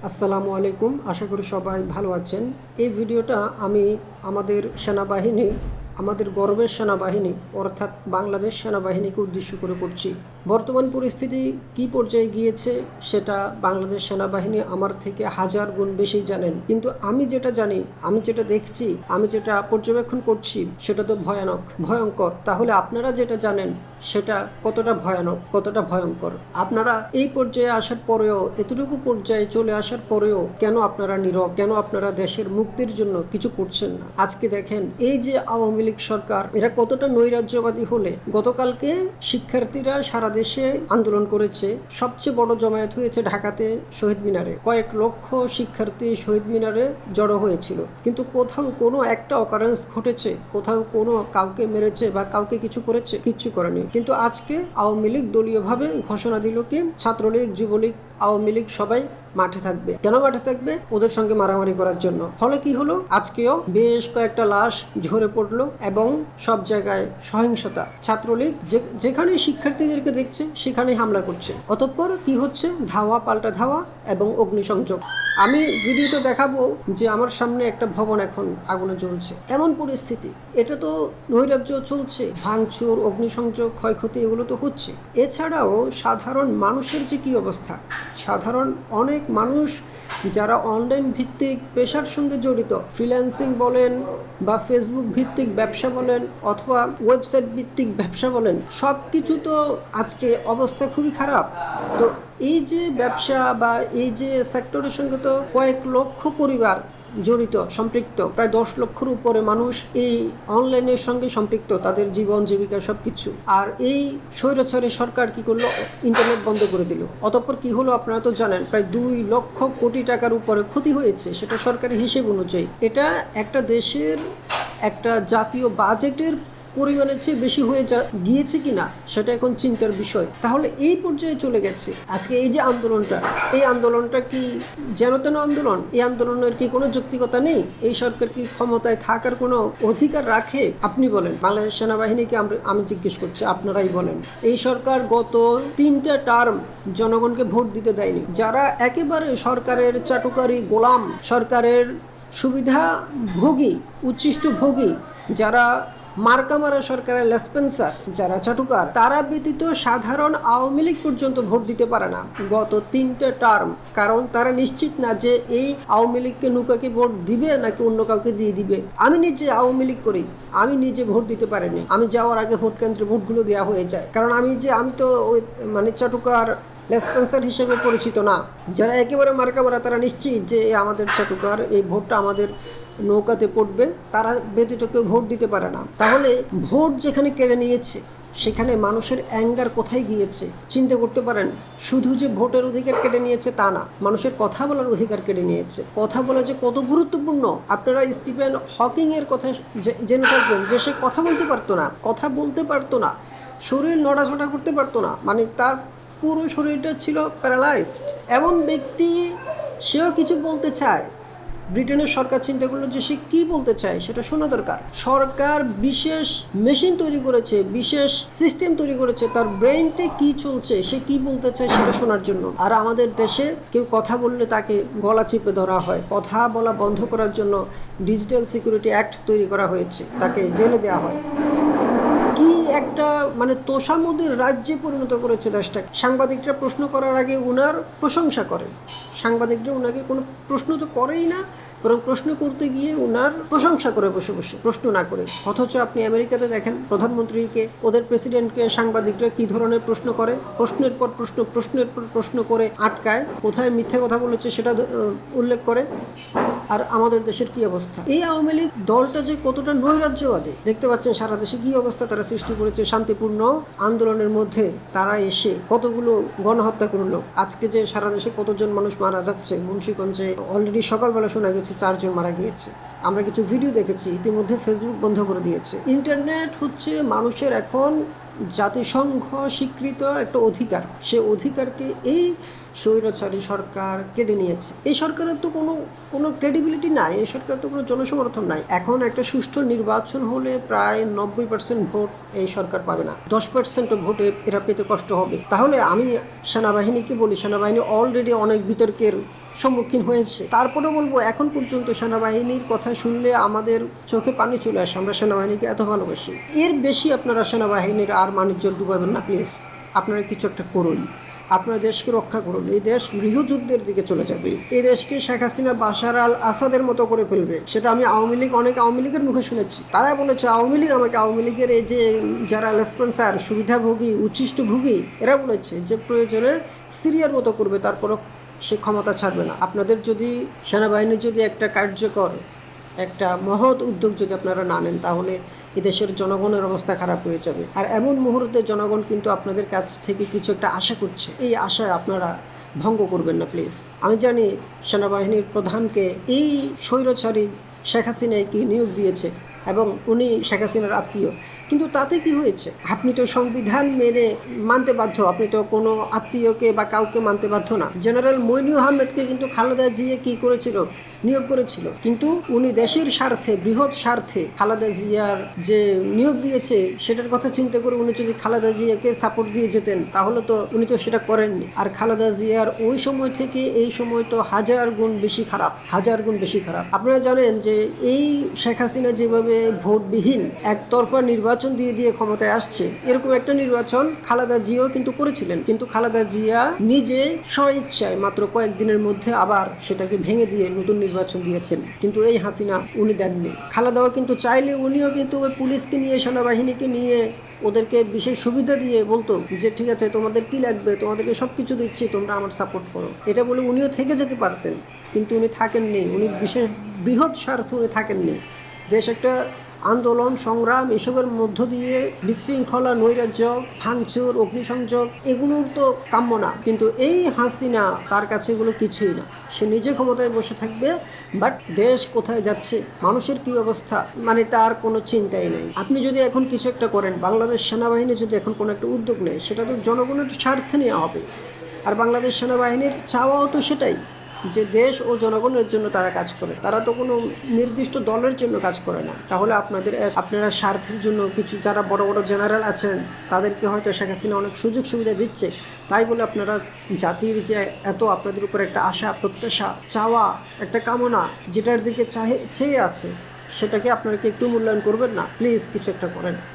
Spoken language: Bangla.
আসসালামু আলাইকুম। আশা করি সবাই ভালো আছেন। এই ভিডিওটা আমি আমাদের সেনাবাহিনী, আমাদের গর্বের সেনাবাহিনী অর্থাৎ বাংলাদেশ সেনাবাহিনীকে উদ্দেশ্য করে করছি। বর্তমান পরিস্থিতি কী পর্যায়ে গিয়েছে সেটা বাংলাদেশ সেনাবাহিনী আমার থেকে হাজার গুণ বেশি জানেন, কিন্তু আমি যেটা জানি, আমি যেটা দেখছি, আমি যেটা পর্যবেক্ষণ করছি সেটা তো ভয়ঙ্কর। তাহলে আপনারা যেটা জানেন সেটা কতটা ভয়ানক, কতটা ভয়ঙ্কর। আপনারা এই পর্যায়ে আসার পরেও, এতটুকু পর্যায়ে চলে আসার পরেও কেন আপনারা নীরব? কেন আপনারা দেশের মুক্তির জন্য কিছু করছেন না? আজকে দেখেন এই যে আওয়ামী লীগ সরকার, এরা কতটা নৈরাজ্যবাদী হলে গতকালকে শিক্ষার্থীরা সারা দেশে আন্দোলন করেছে। সবচেয়ে বড় জমায়েত হয়েছে ঢাকাতে শহীদ মিনারে। কয়েক লক্ষ শিক্ষার্থী শহীদ মিনারে জড়ো হয়েছিল, কিন্তু কোথাও কোনো একটা অকারেন্স ঘটেছে? কোথাও কোনো কাউকে মেরেছে বা কাউকে কিছু করেছে? কিচ্ছু করেনি। কিন্তু আজকে আওয়ামী লীগ দলীয়ভাবে ঘোষণা দিল কি ছাত্রলীগ, যুবলীগ, আওয়ামী লীগ সবাই মাঠে থাকবে। কেন মাঠে থাকবে? ওদের সঙ্গে মারামারি করার জন্য। ফলে কি হলো? আজকেও বেশ কয়েকটা লাশ ঝরে পড়লো এবং সব জায়গায় সহিংসতা। ছাত্রলীগ যেখানে শিক্ষার্থীদেরকে দেখছে সেখানেই হামলা করছে। অতঃপর কি হচ্ছে? ধাওয়া পাল্টা ধাওয়া এবং অগ্নিসংযোগ। আমি ভিডিওতে দেখাবো যে আমার সামনে একটা ভবন এখন আগুনে জ্বলছে। এমন পরিস্থিতি, এটা তো নৈরাজ্য চলছে, ভাঙচুর, অগ্নিসংযোগ, ক্ষয়ক্ষতি এগুলো তো হচ্ছে। এছাড়াও সাধারণ মানুষের যে কী অবস্থা, সাধারণ অনেক মানুষ যারা অনলাইন ভিত্তিক পেশার সঙ্গে জড়িত, ফ্রিল্যান্সিং বলেন বা ফেসবুক ভিত্তিক ব্যবসা বলেন অথবা ওয়েবসাইট ভিত্তিক ব্যবসা বলেন, সব কিছু তো আজকে অবস্থা খুবই খারাপ। তো এই যে ব্যবসা বা এই যে সেক্টরের সঙ্গে তো কয়েক লক্ষ পরিবার জড়িত, সম্পৃক্ত। প্রায় 10 লক্ষের উপরে মানুষ এই অনলাইনের সঙ্গে সম্পৃক্ত, তাদের জীবন জীবিকা সব কিছু। আর এই স্বৈরাচারী সরকার কি করলো? ইন্টারনেট বন্ধ করে দিল। অতঃপর কি হলো আপনারা তো জানেন, প্রায় 2 লক্ষ কোটি টাকার উপরে ক্ষতি হয়েছে, সেটা সরকারি হিসেব অনুযায়ী। এটা একটা দেশের, একটা জাতীয় বাজেটের পরিমাণের চেয়ে বেশি হয়ে গিয়েছে কিনা সেটা এখন চিন্তার বিষয়। তাহলে এই পর্যায়ে চলে গেছে। আজকে এই যে আন্দোলনটা, এই আন্দোলনটা কি যেন তেন আন্দোলন? এই আন্দোলনের কি কোনো যৌক্তিকতা নেই? এই সরকার কি ক্ষমতায় থাকার কোনো অধিকার রাখে? আপনি বলেন। বাংলাদেশ সেনাবাহিনীকে আমি জিজ্ঞেস করছি, আপনারাই বলেন। এই সরকার গত 3টা টার্ম জনগণকে ভোট দিতে দেয়নি। যারা একেবারে সরকারের চাটুকারি গোলাম, সরকারের সুবিধাভোগী, উচ্ছিষ্ট ভোগী, যারা মার্কা মারা সরকারের লেসপেন্সার, যারা চাটুকার, তারা ব্যতীত সাধারণ আওয়ামী লীগ পর্যন্ত ভোট দিতে পারে না গত 3টা টার্ম। কারণ তারা নিশ্চিত না যে এই আওয়ামী লীগকে নৌকাকে ভোট দিবে নাকি অন্য কাউকে দিয়ে দিবে। আমি নিজে আওয়ামী লীগ করি, আমি নিজে ভোট দিতে পারিনি। আমি যাওয়ার আগে ভোট কেন্দ্রে ভোটগুলো দেওয়া হয়ে যায়, কারণ আমি তো ওই চাটুকার লেসপেন্সার হিসেবে পরিচিত না। যারা একেবারে মার্কা মারা, তারা নিশ্চিত যে আমাদের চাটুকার, এই ভোটটা আমাদের নৌকাতে পড়বে, তারা ব্যতীত কেউ ভোট দিতে পারে না। তাহলে ভোট যেখানে কেড়ে নিয়েছে সেখানে মানুষের অ্যাঙ্গার কোথায় গিয়েছে চিন্তা করতে পারেন। শুধু যে ভোটের অধিকার কেড়ে নিয়েছে তা না, মানুষের কথা বলার অধিকার কেড়ে নিয়েছে। কথা বলা যে কত গুরুত্বপূর্ণ আপনারা স্টিফেন হকিং এর কথা জেনে থাকবেন, যে সে কথা বলতে পারতো না, শরীর নড়াচড়া করতে পারতো না, মানে তার পুরো শরীরটা ছিল প্যারালাইজড। এমন ব্যক্তি, সেও কিছু বলতে চায়। ব্রিটেনের সরকার চিন্তা করলো যে সে কী বলতে চায় সেটা শোনা দরকার। সরকার বিশেষ মেশিন তৈরি করেছে, বিশেষ সিস্টেম তৈরি করেছে তার ব্রেইনটে কি চলছে, সে কি বলতে চায় সেটা শোনার জন্য। আর আমাদের দেশে কেউ কথা বললে তাকে গলা চেপে ধরা হয়। কথা বলা বন্ধ করার জন্য ডিজিটাল সিকিউরিটি অ্যাক্ট তৈরি করা হয়েছে, তাকে জেলে দেওয়া হয়। কি একটা তোষামোদের রাজ্যে পরিণত করেছে দেশটাকে। সাংবাদিকরা প্রশ্ন করার আগে উনার প্রশংসা করে, সাংবাদিকরা উনাকে কোনো প্রশ্ন তো করেই না, বরং প্রশ্ন করতে গিয়ে উনার প্রশংসা করে বসে বসে, প্রশ্ন না করে। অথচ আপনি আমেরিকাতে দেখেন প্রধানমন্ত্রীকে, ওদের প্রেসিডেন্টকে সাংবাদিকরা কী ধরনের প্রশ্ন করে, প্রশ্নের পর প্রশ্ন করে আটকায়, কোথায় মিথ্যে কথা বলেছে সেটা উল্লেখ করে। আর আমাদের দেশের কি অবস্থা? এই আওয়ামী লীগ দলটা যে কতটা নৈরাজ্যবাদী দেখতে পাচ্ছেন। সারা দেশে কি অবস্থা তারা সৃষ্টি করেছে। শান্তিপূর্ণ আন্দোলনের মধ্যে তারা এসে কতগুলো গণহত্যা করলো। আজকে যে সারা দেশে কতজন মানুষ মারা যাচ্ছে, মুন্সিগঞ্জে অলরেডি সকালবেলা শোনা গেছে 4 জন মারা গিয়েছে। আমরা কিছু ভিডিও দেখেছি, ইতিমধ্যে ফেসবুক বন্ধ করে দিয়েছে। ইন্টারনেট হচ্ছে মানুষের এখন জাতিসংঘ স্বীকৃত একটা অধিকার। সে অধিকারকে এই স্বৈরাচারী সরকার কেড়ে নিয়েছে। এই সরকারের তো কোনো ক্রেডিবিলিটি নাই, এই সরকারের তো কোনো জনসমর্থন নাই। এখন একটা সুষ্ঠু নির্বাচন হলে প্রায় 90% ভোট এই সরকার পাবে না, 10% ভোটে এরা পেতে কষ্ট হবে। তাহলে আমি সেনাবাহিনীকে বলি, সেনাবাহিনী অলরেডি অনেক বিতর্কের সম্মুখীন হয়েছে। তারপরে বলবো, এখন পর্যন্ত সেনাবাহিনীর কথা শুনলে আমাদের চোখে পানি চলে আসে, আমরা সেনাবাহিনীকে এত ভালোবাসি। এর বেশি আপনারা সেনাবাহিনীর আর মানিজ্য ডুবাবেন না প্লিজ। আপনারা কিছু একটা করুন, আপনার দেশকে রক্ষা করুন। এই দেশ গৃহযুদ্ধের দিকে চলে যাবে, এই দেশকে শেখ হাসিনা বাশার আল আসাদের মতো করে ফেলবে। সেটা আমি অনেক আওয়ামী লীগের মুখে শুনেছি। তারা বলেছে আওয়ামী লীগের এই যে যারা লেসপন্সার, সুবিধাভোগী, উচ্ছিষ্টভোগী, এরা বলেছে যে প্রয়োজনে সিরিয়ার মতো করবে, তারপরও সে ক্ষমতা ছাড়বে না। আপনাদের যদি সেনাবাহিনীর যদি একটা কার্যকর একটা মহৎ উদ্যোগ যদি আপনারা না নেন, তাহলে এদেশের জনগণের অবস্থা খারাপ হয়ে যাবে। আর এমন মুহূর্তে জনগণ কিন্তু আপনাদের কাছ থেকে কিছু একটা আশা করছে, এই আশায় আপনারা ভঙ্গ করবেন না প্লিজ। আমি জানি সেনাবাহিনীর প্রধানকে এই স্বৈরাচারী শেখ হাসিনাকে নিয়োগ দিয়েছে এবং উনি শেখ হাসিনার আত্মীয়, কিন্তু তাতে কি হয়েছে? আপনি তো সংবিধান মেনে মানতে বাধ্য, আপনি তো কোনো আত্মীয়কে বা কাউকে মানতে বাধ্য না। জেনারেল মইনু আহমেদকে কিন্তু খালেদা জিয়া কি করেছিল? নিয়োগ করেছিল, কিন্তু উনি দেশের স্বার্থে, বৃহৎ স্বার্থে খালেদা জিয়ার যে নিয়োগ দিয়েছে সেটার কথা চিন্তা করে উনি যদি খালেদা জিয়াকে সাপোর্ট দিয়ে যেতেন, তাহলে তো উনি তো সেটা করেননি। আর খালেদা জিয়ার ওই সময় থেকে এই সময় তো হাজার গুণ বেশি খারাপ। আপনারা জানেন যে এই শেখ হাসিনা যেভাবে ভোটবিহীন একতরফা নির্বাচন দিয়ে ক্ষমতায় আসছে, এরকম একটা নির্বাচন খালেদা জিয়াও কিন্তু করেছিলেন, কিন্তু খালেদা জিয়া নিজে স্বইচ্ছায় মাত্র কয়েকদিনের মধ্যে আবার সেটাকে ভেঙে দিয়ে নতুন নির্বাচন দিয়েছেন। কিন্তু এই হাসিনা উনি দেননি। খালেদাও কিন্তু চাইলে উনিও কিন্তু ওই পুলিশকে নিয়ে, সেনাবাহিনীকে নিয়ে ওদেরকে বিশেষ সুবিধা দিয়ে বলতো যে ঠিক আছে, তোমাদের কি লাগবে, তোমাদেরকে সব কিছু দিচ্ছি, তোমরা আমার সাপোর্ট করো, এটা বলে উনিও থেকে যেতে পারতেন। কিন্তু উনি থাকেননি, উনি বিশেষ বৃহৎ স্বার্থে উনি থাকেননি। দেশ একটা আন্দোলন সংগ্রাম এসবের মধ্য দিয়ে বিশৃঙ্খলা, নৈরাজ্য, ভাঙচুর, অগ্নিসংযোগ, এগুলোর তো কাম্য না। কিন্তু এই হাসিনা, তার কাছে এগুলো কিছুই না। সে নিজে ক্ষমতায় বসে থাকবে, বাট দেশ কোথায় যাচ্ছে, মানুষের কী অবস্থা, মানে তার কোনো চিন্তাই নেই। আপনি যদি এখন কিছু একটা করেন, বাংলাদেশ সেনাবাহিনী যদি এখন কোনো একটা উদ্যোগ নেয়, সেটা তো জনগণের স্বার্থে নেওয়া হবে। আর বাংলাদেশ সেনাবাহিনীর চাওয়াও তো সেটাই, যে দেশ ও জনগণের জন্য তারা কাজ করে, তারা তো কোনো নির্দিষ্ট দলের জন্য কাজ করে না। তাহলে আপনারা স্বার্থের জন্য কিছু, যারা বড় বড় জেনারেল আছেন, তাদেরকে হয়তো শেখ হাসিনা অনেক সুযোগ সুবিধা দিচ্ছে, তাই বলে আপনারা জাতির যে এত আপনাদের উপর একটা আশা, প্রত্যাশা, চাওয়া, একটা কামনা, যেটার দিকে চেয়ে আছে, সেটাকে আপনারা কি একটু মূল্যায়ন করবেন না? প্লিজ কিছু একটা করেন।